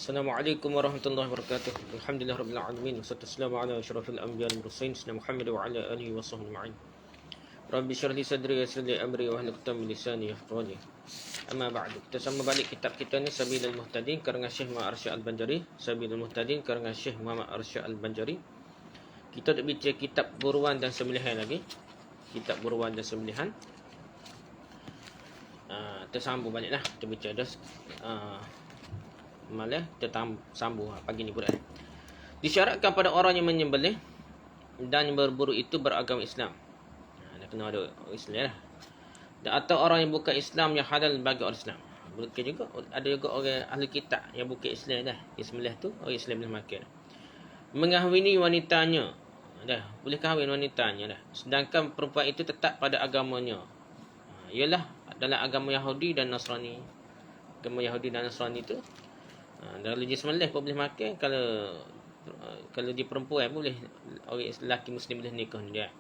Assalamualaikum warahmatullahi wabarakatuh. Alhamdulillahirabbil alamin. Wassalatu wassalamu ala asyrafil anbiya'i wal mursalin sayyidina Muhammad wa ala alihi wa sahbihi ajma'in. Rabbi shrah li sadri wa yassir li amri wa hlul 'uqdatam min lisani yafqahu qawli. Amma ba'du. Kita sama balik kitab kita ni Sabilul Muhtadin karangan Syekh Muhammad Arsyad Al-Banjari. Sabilul Muhtadin karangan Syekh Muhammad Arsyad Al-Banjari. Kita nak bincang kitab buruan dan sembelihan lagi. Kitab buruan dan sembelihan. Tersambung baliklah kita bincang dah. Malah kita sambung pagi ni pula. Disyaratkan pada orang yang menyembelih dan berburu itu beragama Islam. Dah kena ada Islam lah. Dan atau orang yang bukan Islam yang halal bagi orang Islam. Bukan juga ada juga orang ahli kitab yang bukan Islam dah. Islam tu orang Islam boleh makan. Mengahwini wanitanya. Dah boleh kahwin wanitanya dah. Sedangkan perempuan itu tetap pada agamanya. Ialah dalam agama Yahudi dan Nasrani. Agama Yahudi dan Nasrani tu dalam dia sembelih pun boleh makan. Kalau dia perempuan boleh, orang lelaki Muslim boleh nikah dia.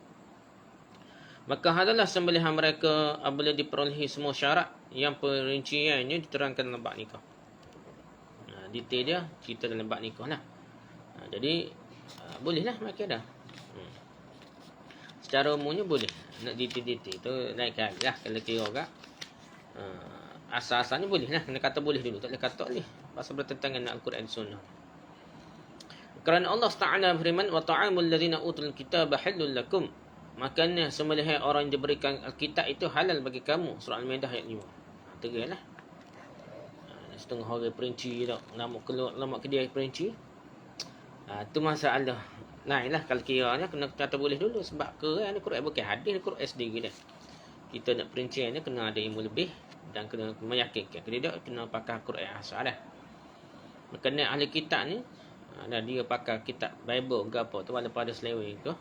Maka hadalah sembelihan mereka apabila diperolehi semua syarat yang perinciannya diterangkan dalam bab nikah. Detail dia cerita dalam bab nikah lah. Jadi bolehlah makan dah. Secara umumnya boleh. Nak detail-detail tu naik kali lah. Kalau kira orang asal-asalnya boleh lah. Kena kata boleh dulu. Tak boleh kata boleh. Pasal bertentangan dengan Al-Quran dan Sunnah. Kerana Allah Ta'ala berfirman, وَطَعَامُ الَّذِينَ أُوتُوا الْكِتَابَ حَلٌّ لَكُمْ. Makanya sembelihan orang yang diberikan Alkitab itu halal bagi kamu. Surah Al-Maidah ayat 5. Teranglah. Setengah orang perinci tak. Lama kedai perinci. Itu masalah. Naiklah kalau kiranya kena kata boleh dulu. Sebab Quran Quran bukan hadis, Quran sendiri dah. Kita nak perinciannya kena ada ilmu lebih dan kena meyakinkan. Kalau tidak kena pakai Quran asal dah. Makanya ahli kitab ni dia pakai kitab Bible ke apa tu walaupun ada seleweng tu.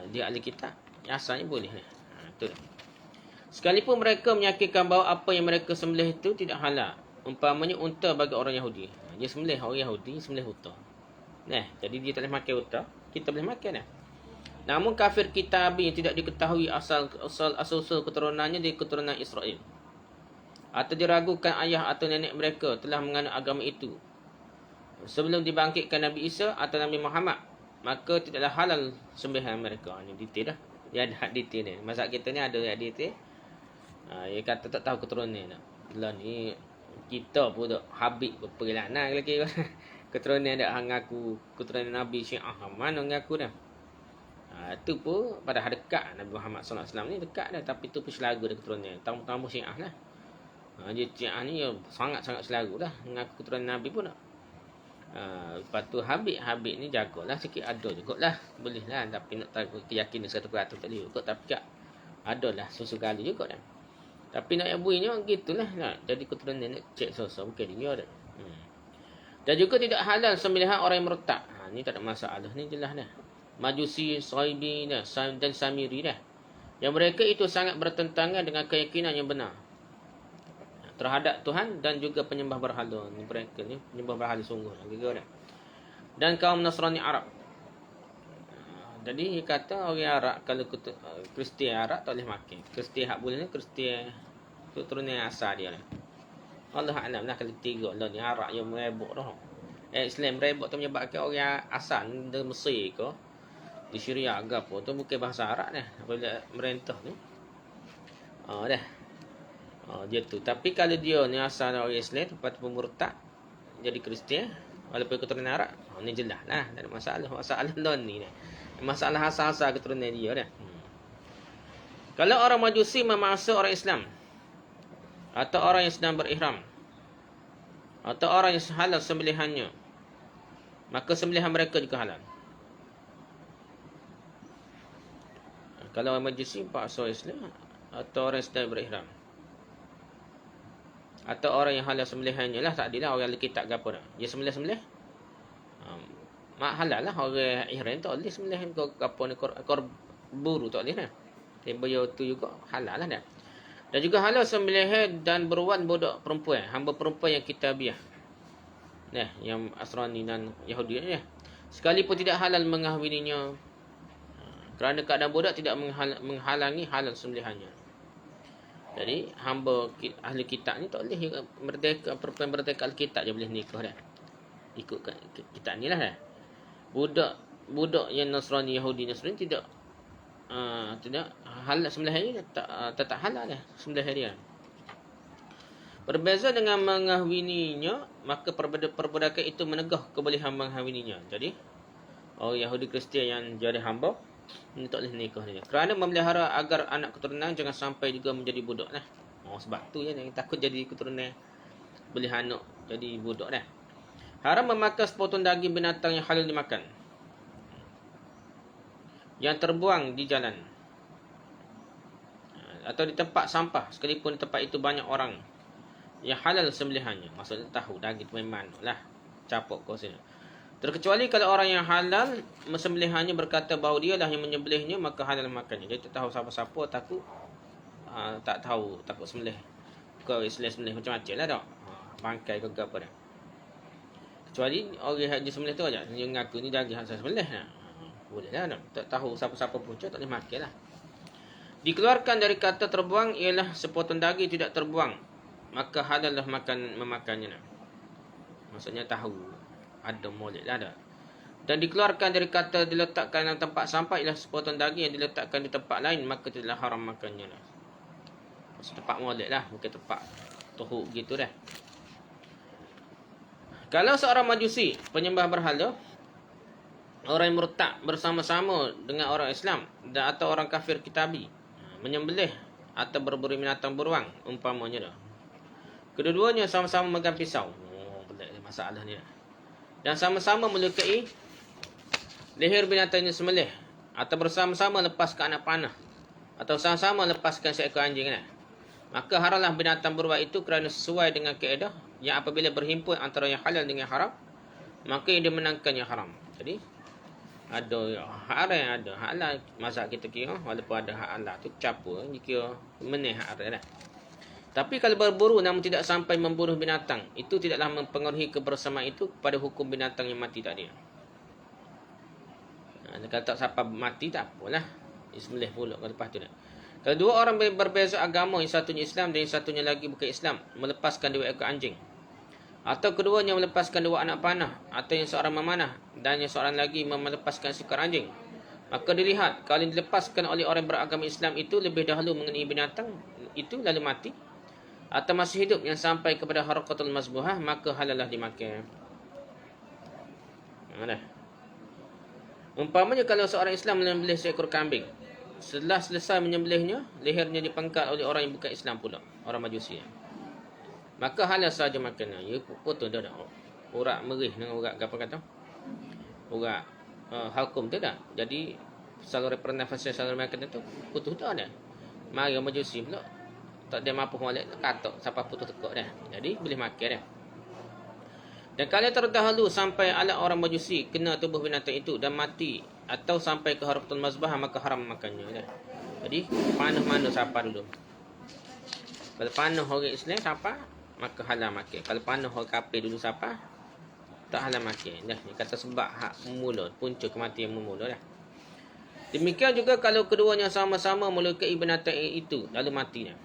Dia ahli kitab. Asalnya boleh ni. Betul. Sekalipun mereka meyakinkan bahawa apa yang mereka sembelih itu tidak halal. Umpamanya unta bagi orang Yahudi. Dia sembelih orang Yahudi, sembelih unta. Jadi dia tak boleh makan unta, kita boleh makan dah. Namun kafir kitabi yang tidak diketahui asal-usul keturunannya dari keturunan Israel, atau diragukan ayah atau nenek mereka telah menganut agama itu sebelum dibangkitkan Nabi Isa atau Nabi Muhammad, maka tidaklah halal sembelihan mereka. Ini detail dah. Dia ada detail ni. Masak kita ni ada detail. Dia kata tak tahu keturunan ni. Lah ni kita pun tak habis berperlanan lagi. Keturunan ada ngaku keturunan Nabi Syiah. Mana ngaku dah. Itu pun pada dekat Nabi Muhammad SAW ni dekat dah. Tapi tu pun selagu dah keturunan. Tamu-tamu Syiah lah. Dia Syiah ni sangat-sangat selagu dah. Ngaku keturunan Nabi pun tak. Lepas tu Habib ni jagalah sikit ada jugalah. Boleh lah. Tapi nak tahu keyakinan 100% tak boleh juga. Tapi ada lah susu kali juga dah. Tapi nak bunyinya gitulah. Jadi keturunan nak cek sosok. Bukan dia dah. Dan juga tidak halal sembelihan orang yang murtad. Ni tak ada masalah. Ni jelas dah. Majusi, Saibi dan Samiri dah. Yang mereka itu sangat bertentangan dengan keyakinan yang benar terhadap Tuhan dan juga penyembah berhala. Ni mereka ni penyembah berhala sungguh. Dan kaum Nasrani Arab. Jadi dia kata orang Arab kalau Kristian Arab tak boleh makan. Kristian hak boleh ni Kristian keturunan asal dia ni. Allah Alam lah kalau tiga lah ni Arab yang merebut dah. Islam merebut tu menyebabkan orang asal di Mesir ke di Syria ke apa tu bukan bahasa Arab dah. Apabila merentah ni. Dah. Dia tu. Tapi kalau dia ni asal orang Islam lepas tu murtad jadi Kristian walaupun keturunan Arab, ni jelas lah. Tak ada masalah. Masalah lah ni dah. Masalah asal-asal keturunan dia dah. Kalau orang Majusi memaksa orang Islam atau orang yang sedang berihram atau orang yang halal sembelihannya, maka sembelihan mereka juga halal. Kalau orang Majusi paksa Islam atau orang yang sedang berihram atau orang yang halal sembelihannya lah, tak adilah orang Alkitab ke apa dah. Dia sembelih mak halal lah. Orang ihram tak boleh sembelihan ke apa ni kor buru tak boleh dah. Tembayo tu juga halal lah dah. Dan juga halal sembelihan dan beruan budak perempuan, hamba perempuan yang kitabiah. Yang Asrani dan Yahudi ni. Sekalipun tidak halal mengahwininya. Kerana keadaan budak tidak menghalangi halal sembelihannya. Jadi hamba ahli kitab ni tak boleh merdeka, perempuan merdeka Alkitab je boleh nikah dah. ikut kitab ni lah. Budak yang Nasrani, Yahudi, Nasrani tidak halal sembelihan dia, tak halal dah sembelihan dia. Berbeza dengan mengahwininya, maka perbudakan itu menegah kebolehan mengahwininya. Jadi orang Yahudi Kristian yang jadi hamba ini tak boleh nikah dia. Kerana memelihara agar anak keturunan jangan sampai juga menjadi budak lah. Sebab tu je yang takut jadi keturunan boleh anak jadi budak dah. Haram memakan sepotong daging binatang yang halal dimakan, yang terbuang di jalan atau di tempat sampah, sekalipun di tempat itu banyak orang yang halal sembelihannya. Maksudnya tahu daging memang lah capok kau sini. Terkecuali kalau orang yang halal sembelihannya berkata bahawa dia lah yang menyembelihnya, maka halal makannya. Dia tak tahu siapa-siapa, takut takut sembelih ke Islam, sembelih macam-macam lah tak. Bangkai ke apa dah. Kecuali orang yang sembelih tu aja yang ngaku ni daging hasil sembelih lah. Boleh lah tak. Tak tahu siapa-siapa punca tak boleh makan lah. Dikeluarkan dari kata terbuang ialah sepotong daging tidak terbuang, maka halal lah memakannya. Maksudnya tahu ada molek lah dah. Dan dikeluarkan dari kata diletakkan dalam tempat sampah ialah sepotong daging yang diletakkan di tempat lain, maka tidaklah haram makannya lah. Maksud tempat molek lah, bukan tempat tuhuk gitu dah. Kalau seorang majusi, penyembah berhala, orang yang murtad bersama-sama dengan orang Islam dan atau orang kafir kitabi menyembelih atau berburu binatang beruang umpamanya dah. Kedua-duanya sama-sama memegang pisau. Masalah ni. Dan sama-sama melukai leher binatang yang sembelih atau bersama-sama lepaskan anak panah atau sama-sama lepaskan seekor anjing dah. Maka haramlah binatang beruang itu kerana sesuai dengan kaedah yang apabila berhimpun antara yang halal dengan yang haram, maka yang dimenangkan yang haram. Jadi ada haram, ada halal. Mazhab kita kira walaupun ada hak halal tu capur jika meneh hak haram dah. Tapi kalau berburu namun tidak sampai membunuh binatang, itu tidaklah mempengaruhi kebersamaan itu kepada hukum binatang yang mati tadi. Kalau tak sampai mati tak apalah, disembelih pula kalau lepas tu dah. Kalau dua orang berbeza agama, yang satunya Islam dan yang satunya lagi bukan Islam, melepaskan dua ekor anjing, atau keduanya melepaskan dua anak panah, atau yang seorang memanah dan yang seorang lagi melepaskan seekor anjing, maka dilihat kalau dilepaskan oleh orang beragama Islam itu lebih dahulu mengenai binatang itu lalu mati, atau masih hidup yang sampai kepada harakatul mazbuhah, maka halallah dimakan. Umpamanya kalau seorang Islam menyembelih seekor kambing, setelah selesai menyembelihnya, lehernya dipangkat oleh orang yang bukan Islam pula, orang Majusi, maka halal saja makannya. Ya potong dah. Urat merih dengan urat apa kata? Urat hukum tu dah. Jadi saluran pernafasan, saluran makan tu putus dah dah. Mari orang Majusi pula tak ada mampu molek katok sampai putus tekuk dah. Jadi boleh makan dah. Dan kalau terdahulu sampai alat orang Majusi kena tubuh binatang itu dan mati atau sampai ke harakatul mazbah, maka haram makannya dah. Jadi panah mana siapa dulu? Kalau panah orang Islam siapa, maka halal makan. Kalau panah orang kafir dulu siapa, tak halal makan dah. Dia kata sebab hak mula, punca kematian mula dah. Demikian juga kalau keduanya sama-sama melukai binatang itu lalu mati dah.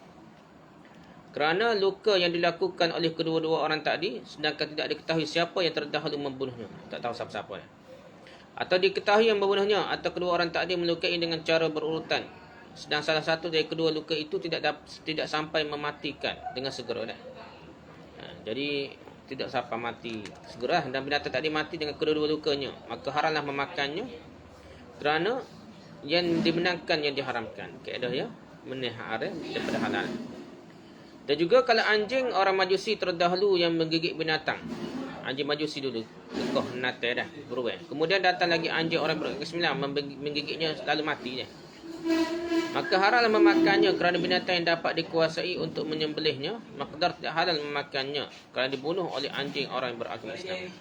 Kerana luka yang dilakukan oleh kedua-dua orang tadi, sedangkan tidak diketahui siapa yang terdahulu membunuhnya. Tak tahu siapa-siapa dah. Atau diketahui yang membunuhnya, atau kedua orang tadi melukai dengan cara berurutan, sedang salah satu dari kedua luka itu tidak sampai mematikan dengan segera dah. Jadi tidak sampai mati segera, dan binatang tadi mati dengan kedua-dua lukanya, maka haramlah memakannya kerana yang dibenarkan yang diharamkan. Kaedah ya meneh haram daripada halal. Dan juga kalau anjing orang Majusi terdahulu yang menggigit binatang, anjing Majusi dulu tekoh natai dah beruai, kemudian datang lagi anjing orang Islam menggigitnya lalu mati je, maka halal memakannya kerana binatang yang dapat dikuasai untuk menyembelihnya, maqdar tidak halal memakannya kerana dibunuh oleh anjing orang yang beragama Islam.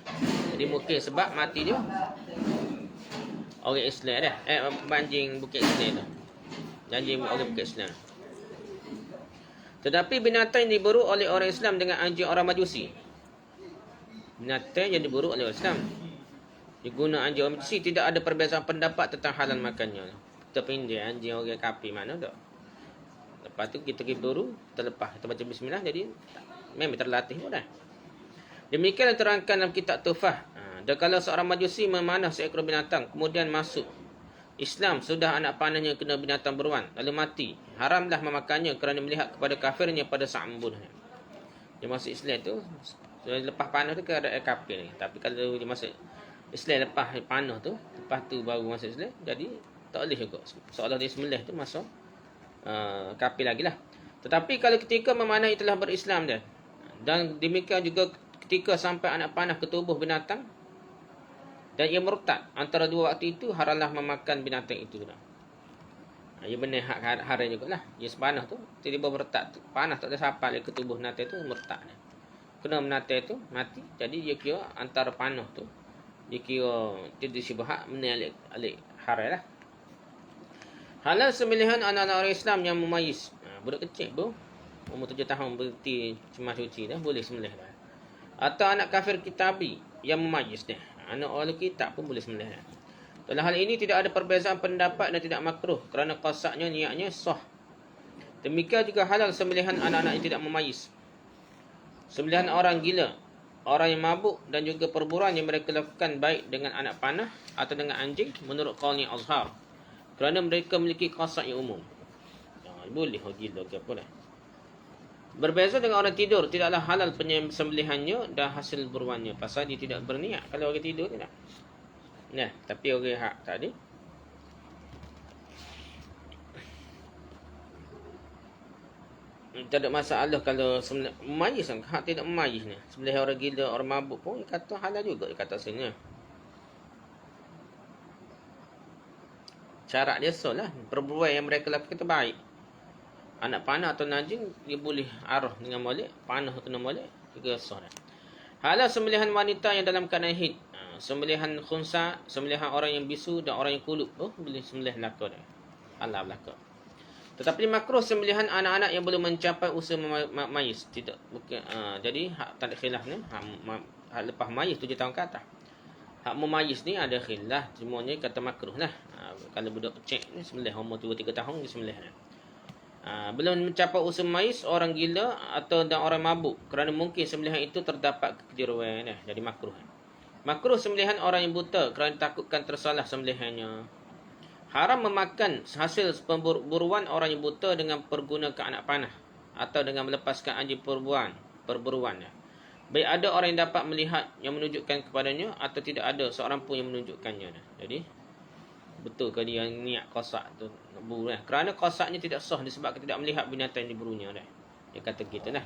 Jadi mungkin sebab mati dia orang Islam dah, anjing bukan Islam tu, anjing orang bukan Islam. Tetapi binatang yang diburu oleh orang Islam dengan anjing orang Majusi, binatang yang diburu oleh orang Islam diguna anjing orang Majusi, tidak ada perbezaan pendapat tentang halal makannya. Kita pinjam anjing orang kafir mana tak. Lepas tu kita pergi buru, terlepas kita baca bismillah, jadi memang terlatih pun dah. Demikian diterangkan dalam kitab Tuhfah. Dan kalau seorang majusi memanah seekor binatang, kemudian masuk Islam, sudah anak panahnya kena binatang beruan, lalu mati, haramlah memakannya kerana melihat kepada kafirnya pada saat membunuhnya. Dia masuk Islam tu, lepas panah tu ada kafir ni. Tapi kalau dia masuk Islam lepas panah tu, lepas tu baru masuk Islam, jadi tak boleh juga. Seolah dia sembelih tu masuk kafir lagi lah. Tetapi kalau ketika memanah telah berislam dia, dan demikian juga ketika sampai anak panah ke tubuh binatang dan ia murtad, antara dua waktu itu haramlah memakan binatang itu. Ia benar hak haram jugalah. Ia sepanah tu tiba-tiba murtad tu, panah tak ada sampai ke tubuh binatang tu, murtad. Kena binatang tu mati, jadi dia kira antara panah tu dia kira tidak syubhat menalik alik haram lah. Halal sembelihan anak-anak orang Islam yang mumayyiz. Budak kecil tu umur 7 tahun berhenti cuma suci dah boleh sembelih dah. Atau anak kafir kitabi yang mumayyiz dah. Anak orang kitab pun boleh sembelih dah. Dalam hal ini tidak ada perbezaan pendapat dan tidak makruh kerana qasaknya niatnya sah. Demikian juga halal sembelihan anak-anak yang tidak mumayyiz. Sembelihan orang gila, orang yang mabuk dan juga perburuan yang mereka lakukan baik dengan anak panah atau dengan anjing menurut qaulnya Azhar. Kerana mereka memiliki qasak yang umum. Boleh gila ke apa dah. Berbeza dengan orang tidur, tidaklah halal penyembelihannya dan hasil buruannya pasal dia tidak berniat. Kalau orang tidur tidak. Nah, tapi orang hak tadi tak ada masalah kalau memayis kan. Hak tidak memayis ni. Sembelih orang gila, orang mabuk pun dia kata halal juga, dia kata sini. Syarat dia solah. Perburuan yang mereka lakukan itu baik. Anak panah atau najing dia boleh arah dengan molek, panah kena molek juga sah. Halal sembelihan wanita yang dalam keadaan haid. Sembelihan khunsa, sembelihan orang yang bisu dan orang yang kulub boleh sembelih laka dah. Halal laka. Tetapi makruh sembelihan anak-anak yang belum mencapai usia mayis. Tidak bukan jadi hak tak ada khilaf ni. Hak lepas mayis 7 tahun ke atas. Hak memayis ni ada khilaf, semuanya kata makruh lah. Kalau budak kecil ni sembelih umur 2-3 tahun dia sembelih dah. Belum mencapai usia mais, orang gila atau dan orang mabuk, kerana mungkin sembelihan itu terdapat kekeliruan jadi makruh. Makruh sembelihan orang yang buta kerana takutkan tersalah sembelihannya. Haram memakan hasil perburuan orang yang buta dengan pergunakan anak panah atau dengan melepaskan anjing perburuan. Baik ada orang yang dapat melihat yang menunjukkan kepadanya atau tidak ada seorang pun yang menunjukkannya. Jadi betul ke dia niat qasak tu buru kerana qasaknya tidak sah disebabkan tidak melihat binatang di burunya dah. Dia kata gitu lah.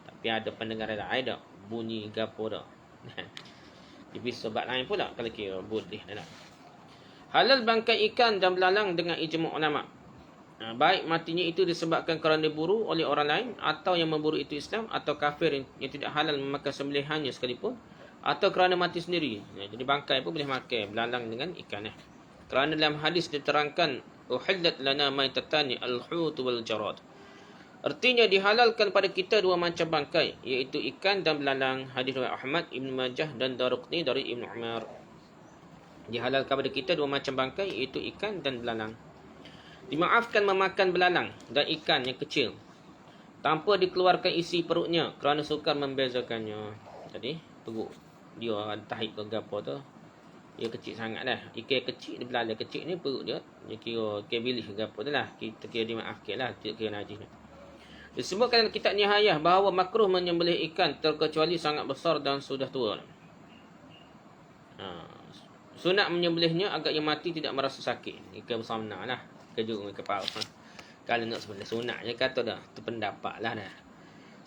Tapi ada pendengar lain dah bunyi gapo dah. Jadi sebab lain pula kalau kira boleh dah. Halal bangkai ikan dan belalang dengan ijma' ulama. Baik matinya itu disebabkan kerana diburu oleh orang lain atau yang memburu itu Islam atau kafir yang tidak halal memakan sembelihannya sekalipun atau kerana mati sendiri. Jadi bangkai pun boleh makan belalang dengan ikan Kerana dalam hadis diterangkan uhillat lana maitatani al-hut wal jarad. Artinya dihalalkan pada kita dua macam bangkai, iaitu ikan dan belalang. Hadis riwayat Ahmad, Ibn Majah dan Daruqutni dari Ibn Umar. Dihalalkan pada kita dua macam bangkai, iaitu ikan dan belalang. Dimaafkan memakan belalang dan ikan yang kecil tanpa dikeluarkan isi perutnya kerana sukar membezakannya. Jadi perut dia ada tahik ke apa tu, dia kecil sangat dah. Ikan kecil, dia belalang kecil ni perut dia kira bilis ke apa tu lah. Kita kira dimaafkan lah, tidak kira najis. Disebutkan dalam kitab Nihayah bahawa makruh menyembelih ikan terkecuali sangat besar dan sudah tua. Sunat menyembelihnya agar ia mati tidak merasa sakit. Ikan besar menang lah. Kejut dengan kepala. Kalau nak sembelih sunat je kata dah. Itu pendapat lah dah.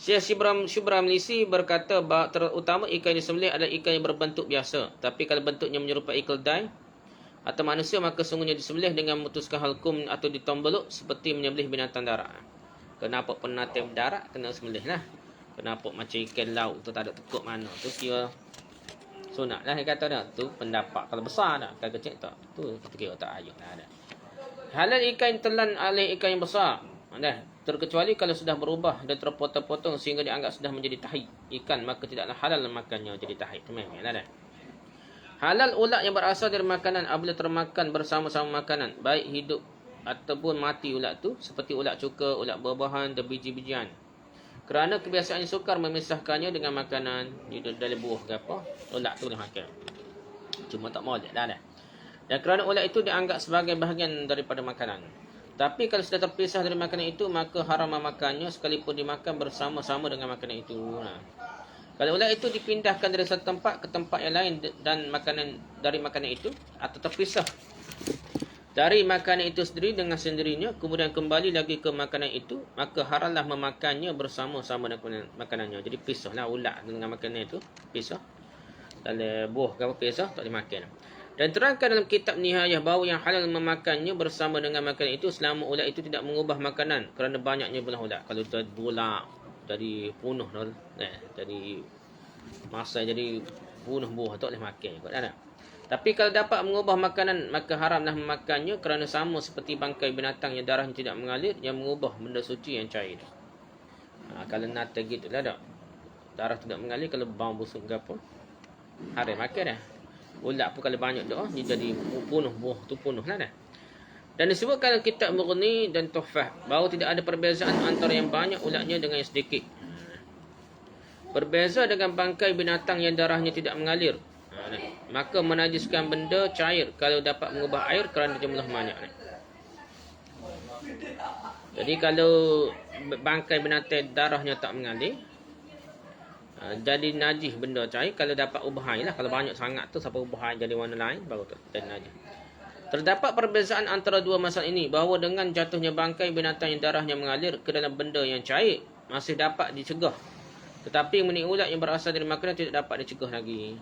Syekh Syubram Lisi berkata terutama ikan yang disembelih adalah ikan yang berbentuk biasa. Tapi kalau bentuknya menyerupai keldai atau manusia, maka sungguhnya disembelih dengan memutuskan halkum atau ditombeluk seperti menyembelih binatang darat. Kenapa penatang darat kena sembelih lah. Kenapa macam ikan laut tu tak ada tekuk mana. Tu kira sunat lah dia kata dah. Tu pendapat kalau besar dah. Kalau kecil tak. Tu kita kira tak ayuh lah dah. Halal ikan telan alih ikan yang besar. Dah. Terkecuali kalau sudah berubah dan terpotong-potong sehingga dianggap sudah menjadi tahid ikan, maka tidaklah halal makannya jadi tahid. Tu memang lah dah. Halal ulat yang berasal dari makanan apabila termakan bersama-sama makanan, baik hidup ataupun mati ulat tu, seperti ulat cuka, ulat buah-buahan dan biji-bijian. Kerana kebiasaan sukar memisahkannya dengan makanan dalam buah ke apa, ulat tu boleh makan. Cuma tak molek dah. Dan kerana ulat itu dianggap sebagai bahagian daripada makanan. Tapi kalau sudah terpisah dari makanan itu, maka haram memakannya sekalipun dimakan bersama-sama dengan makanan itu. Kalau ulat itu dipindahkan dari satu tempat ke tempat yang lain dan dari makanan itu, atau terpisah dari makanan itu sendiri dengan sendirinya, kemudian kembali lagi ke makanan itu, maka haramlah memakannya bersama-sama dengan makanannya. Jadi pisahlah ulat dengan makanan itu, pisah. Dalam buah ke apa pisah, tak boleh makan. Dan terangkan dalam kitab Nihayah bahawa yang halal memakannya bersama dengan makanan itu selama ulat itu tidak mengubah makanan kerana banyaknya belah ulat. Kalau jadi bulak, jadi punuh, jadi masa jadi punuh buah, tak boleh makan juga dah. Tapi kalau dapat mengubah makanan, maka haramlah memakannya kerana sama seperti bangkai binatang yang darahnya tidak mengalir, yang mengubah benda suci yang cair. Kalau nata gitu lah tak. Darah tidak mengalir, kalau bau busuk ke apa, haram makan dah. Ulat pun kalau banyak dah, dia jadi punuh, buah tu punuh lah dah. Dan disebutkan dalam kitab Mughni dan Tuhfah bahawa tidak ada perbezaan antara yang banyak ulatnya dengan yang sedikit. Berbeza dengan bangkai binatang yang darahnya tidak mengalir. Maka menajiskan benda cair kalau dapat mengubah air kerana jumlah banyak. Jadi kalau bangkai binatang darahnya tak mengalir, jadi najis benda cair kalau dapat ubah air lah. Kalau banyak sangat tu siapa ubah air jadi warna lain baru jadi najis. Terdapat perbezaan antara dua masalah ini bahawa dengan jatuhnya bangkai binatang yang darahnya mengalir ke dalam benda yang cair masih dapat dicegah. Tetapi menik ulat yang berasal dari makanan tidak dapat dicegah lagi.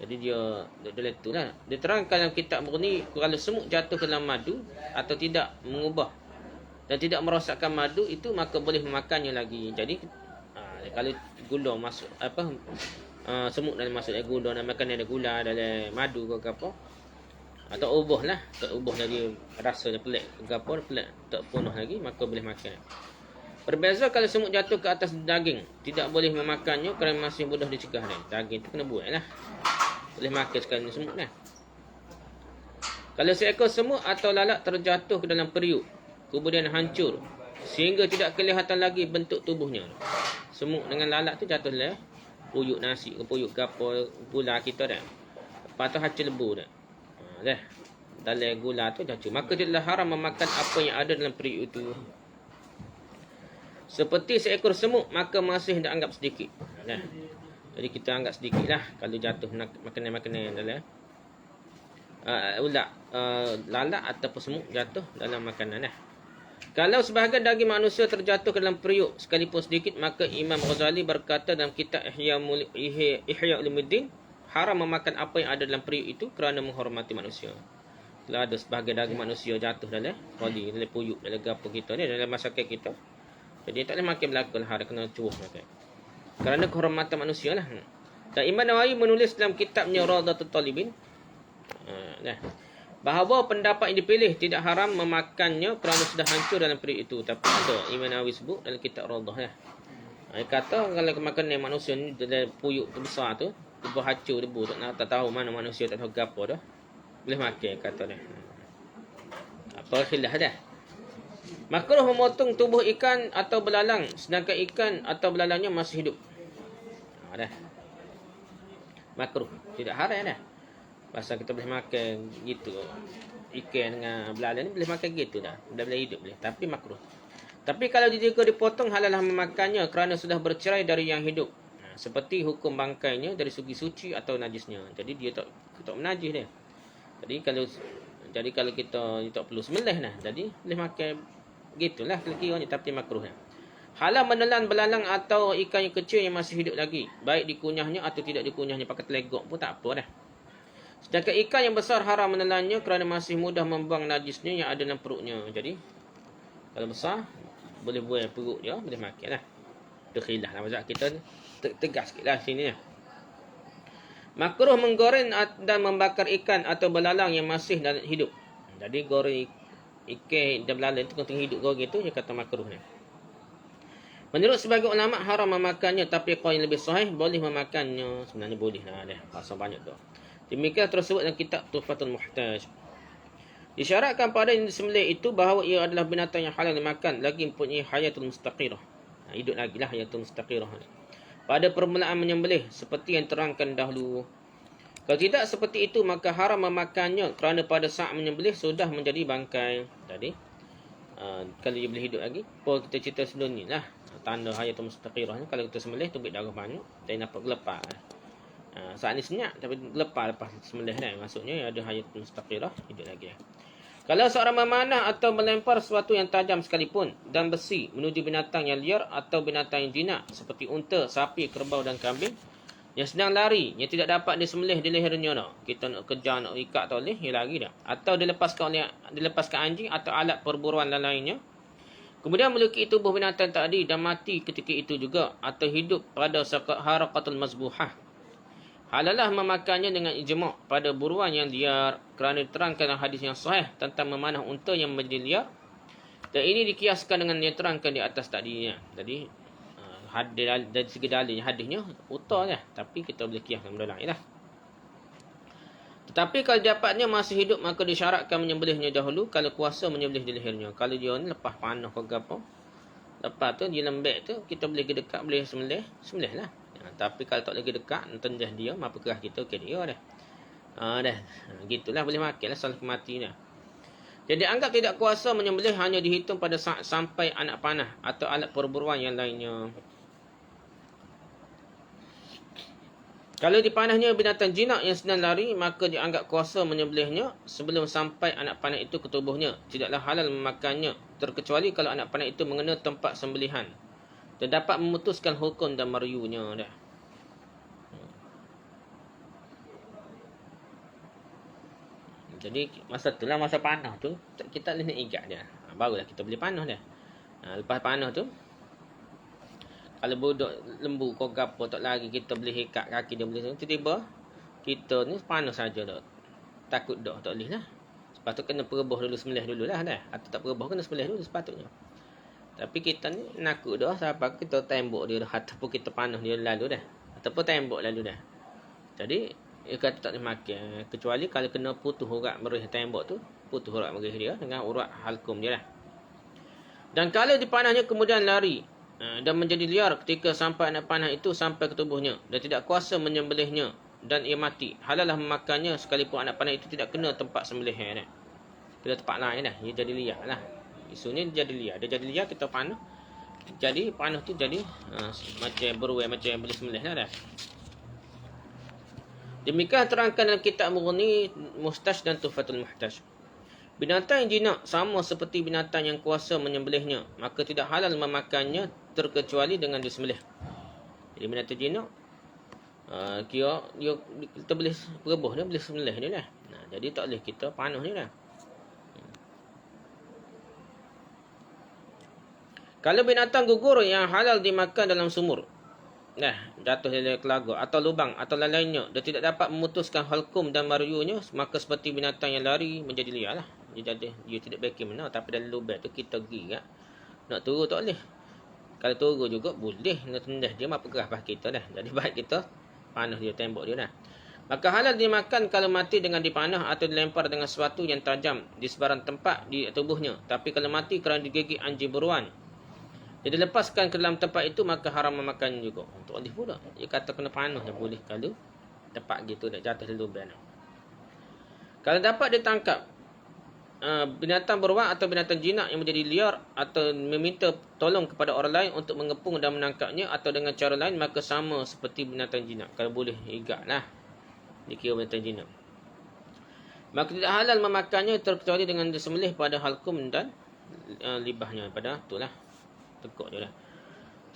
Jadi dia itulah. Diterangkan dalam kitab Mughni, kalau semut jatuh ke dalam madu atau tidak mengubah dan tidak merosakkan madu itu, maka boleh memakannya lagi. Jadi kalau gula masuk semut dalam masuk gula dan makan ada gula dalam madu ke apa, atau ubah lah, tak ubah lagi rasanya pelik ke apa, pelik tak punah lagi, maka boleh makan. Berbeza kalau semut jatuh ke atas daging, tidak boleh memakannya kerana masih mudah dicegah dia. Daging tu kena buat lah. Boleh makan sekali semut lah. Kalau seekor semut atau lalat terjatuh ke dalam periuk, kemudian hancur sehingga tidak kelihatan lagi bentuk tubuhnya. Semut dengan lalat tu jatuh lah, puyuk nasi ke puyuk apa gula kita dah. Lepas tu hancur lebu dah. Dalam gula tu hancur. Maka tidaklah haram memakan apa yang ada dalam periuk itu. Seperti seekor semut, maka masih dianggap sedikit. Jadi kita anggap sedikit lah kalau jatuh makanan-makanan dalam ulat, lalat ataupun semut jatuh dalam makanan. Kalau sebahagian daging manusia terjatuh ke dalam periuk sekalipun sedikit, maka Imam Ghazali berkata dalam kitab Ihya Ulumuddin, haram memakan apa yang ada dalam periuk itu kerana menghormati manusia. Kalau ada sebahagian daging manusia jatuh dalam kodi, dalam puyuk, dalam gapo kita ni, dalam masyarakat kita, jadi tak boleh makan belakang lah, kena cuuh makan. Kerana kehormatan manusia lah. Dan Imam Nawawi menulis dalam kitabnya Rawdatul Talibin bahawa pendapat yang dipilih tidak haram memakannya kerana sudah hancur dalam periuk itu. Tapi ada Imam Nawawi sebut dalam kitab Rawdah lah. Dia kata kalau makanan manusia ni dalam puyuk tu besar tu, debu hancur debu tak tahu mana manusia, tak tahu gapo dah, boleh makan kata dia. Apa khilaf dah. Makruh memotong tubuh ikan atau belalang sedangkan ikan atau belalangnya masih hidup. Dah. Makruh, tidak haram dah. Pasal kita boleh makan gitu. Ikan dengan belalang ni boleh makan gitu dah. Dah boleh hidup boleh, tapi makruh. Tapi kalau jika dipotong, halallah memakannya kerana sudah bercerai dari yang hidup. Seperti hukum bangkainya dari segi suci atau najisnya. Jadi dia tak menajis dia. Jadi kalau kita tak perlu sembelih lah. Jadi boleh makan gitulah kira-kiranya, tapi makruh lah. Halal menelan belalang atau ikan yang kecil yang masih hidup lagi, baik dikunyahnya atau tidak dikunyahnya, pakai telegok pun tak apa dah. Sedangkan ikan yang besar haram menelannya kerana masih mudah membuang najisnya yang ada dalam perutnya. Jadi kalau besar boleh buang perut dia, boleh makan lah. Itu khilaf lah, mazhab kita tegas sikit lah sini lah. Makruh menggoreng dan membakar ikan atau belalang yang masih hidup. Jadi goreng ikan dan belalang itu ketika hidup goreng itu, dia kata makruh ni. Menurut sebagai ulama haram memakannya, tapi qaul yang lebih sahih boleh memakannya. Sebenarnya boleh lah dah, pasal banyak tu. Demikian tersebut dalam kitab Tuhfatul Muhtaj. Disyaratkan pada yang disembelih itu bahawa ia adalah binatang yang halal dimakan, lagi mempunyai hayatul mustaqirah. Hidup lagi lah hayatun mustaqirah. Pada permulaan menyembelih seperti yang terangkan dahulu. Kalau tidak seperti itu, maka haram memakannya kerana pada saat menyembelih sudah menjadi bangkai. Tadi kalau dia boleh hidup lagi, apa kita cerita sebelum ni lah, tanda hayatun mustaqirah ni, kalau kita sembelih tumbuk darah banyak, kita dapat gelepar. Saat ni senyap tapi gelepar lepas sembelih ni, maksudnya ada hayatun mustaqirah, hidup lagi. Kalau seorang memanah atau melempar sesuatu yang tajam sekalipun dan besi menuju binatang yang liar atau binatang yang jinak seperti unta, sapi, kerbau dan kambing yang sedang lari, yang tidak dapat disembelih di lehernya, kita nak kejar, nak ikat tak boleh, dia lari dah. Atau dilepaskan anjing atau alat perburuan lainnya. Kemudian memiliki tubuh binatang tadi dan mati ketika itu juga, atau hidup pada harakatul mazbuhah. Halalah memakannya dengan ijma' pada buruan yang liar, kerana diterangkan dalam hadis yang sahih tentang memanah unta yang menjadi liar. Dan ini dikiaskan dengan yang terangkan di atas tadinya. Jadi dari segi dalilnya, hadisnya unta lah, tapi kita boleh kiaskan benda lain lah. Tetapi kalau dapatnya masih hidup, maka disyaratkan menyembelihnya dahulu kalau kuasa menyembelih di lehernya. Kalau dia ni lepas panah ke apa, lepas tu dia lembek tu, kita boleh pergi dekat, boleh sembelih lah. Tapi kalau tak lagi dekat, tendah dia, apa kerah kita, okey dia dah. Gitulah, boleh makan lah soal kematian. Jadi anggap tidak kuasa menyembelih hanya dihitung pada saat sampai anak panah atau alat perburuan yang lainnya. Kalau dipanahnya binatang jinak yang sedang lari, maka dianggap kuasa menyembelihnya sebelum sampai anak panah itu ke tubuhnya. Tidaklah halal memakannya, terkecuali kalau anak panah itu mengena tempat sembelihan dan dapat memutuskan hukum dan maryunya dah. Jadi masa tu lah, masa panah tu kita boleh nak ikat dia. Barulah kita boleh panah dia. Lepas panah tu, kalau budak lembu kau gapo tak lari, kita boleh ikat kaki dia, boleh tiba-tiba kita ni panah saja dak. Takut dak tak boleh lah. Sepatutnya kena perebah dulu, sembelih dululah dah. Atau tak perebah kena sembelih dulu sepatutnya. Tapi kita ni nakut dah, siapa kita tembok dia dah, ataupun kita panah dia lalu dah, ataupun tembok lalu dah. Jadi dia kata tak boleh makan, kecuali kalau kena putus urat merih tembok tu, putus urat merih dia dengan urat halkum dia lah. Dan kalau dipanahnya kemudian lari dan menjadi liar ketika sampai anak panah itu sampai ke tubuhnya dan tidak kuasa menyembelihnya dan ia mati, halallah memakannya sekalipun anak panah itu tidak kena tempat sembelihnya. Kena tempat lain dah, dia jadi liar lah. Isunya dia jadi liar, kita panah, jadi panah tu jadi macam beruai, macam boleh sembelih lah dah. Demikian terangkan dalam kitab Mughni, Mustash dan Tuhfatul Muhtaj. Binatang yang jinak sama seperti binatang yang kuasa menyembelihnya, maka tidak halal memakannya terkecuali dengan disembelih. Jadi binatang jinak, kita boleh perebah dia, boleh sembelih dia lah. Jadi tak boleh kita panah dia lah. Kalau binatang gugur yang halal dimakan dalam sumur, jatuh dari kelaga atau lubang atau lainnya, dia tidak dapat memutuskan halkum dan maryunya, maka seperti binatang yang lari menjadi liar lah. Dia tidak backing mana, tapi dalam lubang tu kita pergi kan, nak turun tak boleh. Kalau turun juga boleh, nak tendah dia apa gerah pas kita dah. Jadi baik kita panah dia, tembok dia dah. Maka halal dimakan kalau mati dengan dipanah atau dilempar dengan sesuatu yang tajam di sebarang tempat di tubuhnya. Tapi kalau mati kerana digigit anjing buruan, dia dilepaskan ke dalam tempat itu, maka haram memakan juga. Untuk oleh pula, dia kata kena panah dia boleh kalau tempat gitu dah jatuh di lubang. Kalau dapat ditangkap binatang beruang atau binatang jinak yang menjadi liar atau meminta tolong kepada orang lain untuk mengepung dan menangkapnya atau dengan cara lain, maka sama seperti binatang jinak. Kalau boleh igat lah, dikira binatang jinak. Maka tidak halal memakannya terkecuali dengan disembelih pada halkum dan libahnya, pada itulah tekuk dia lah.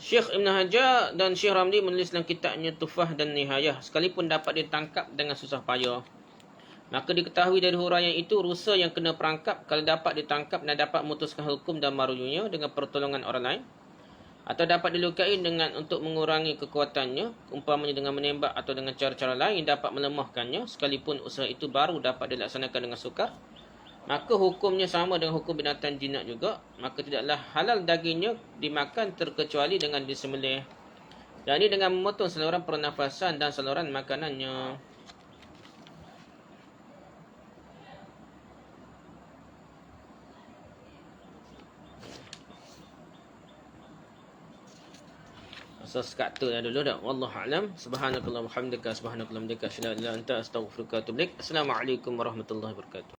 Syekh Ibn Hajar dan Syekh Ramli menulis dalam kitabnya Tufah dan Nihayah, sekalipun dapat ditangkap dengan susah payah, maka diketahui dari huraian itu rusa yang kena perangkap kalau dapat ditangkap dan dapat memutuskan hukum dan marujunya dengan pertolongan orang lain, atau dapat dilukai dengan untuk mengurangi kekuatannya, umpamanya dengan menembak atau dengan cara-cara lain yang dapat melemahkannya, sekalipun usaha itu baru dapat dilaksanakan dengan sukar, maka hukumnya sama dengan hukum binatang jinak juga. Maka tidaklah halal dagingnya dimakan terkecuali dengan disembelih. Dan ini dengan memotong saluran pernafasan dan saluran makanannya. So sekat tu dulu dah. Wallahu a'lam. Subhanakallahumma hamdaka subhanakallahumma hamdaka asyhadu an la ilaha illa anta astaghfiruka wa atubu ilaik. Assalamualaikum warahmatullahi wabarakatuh.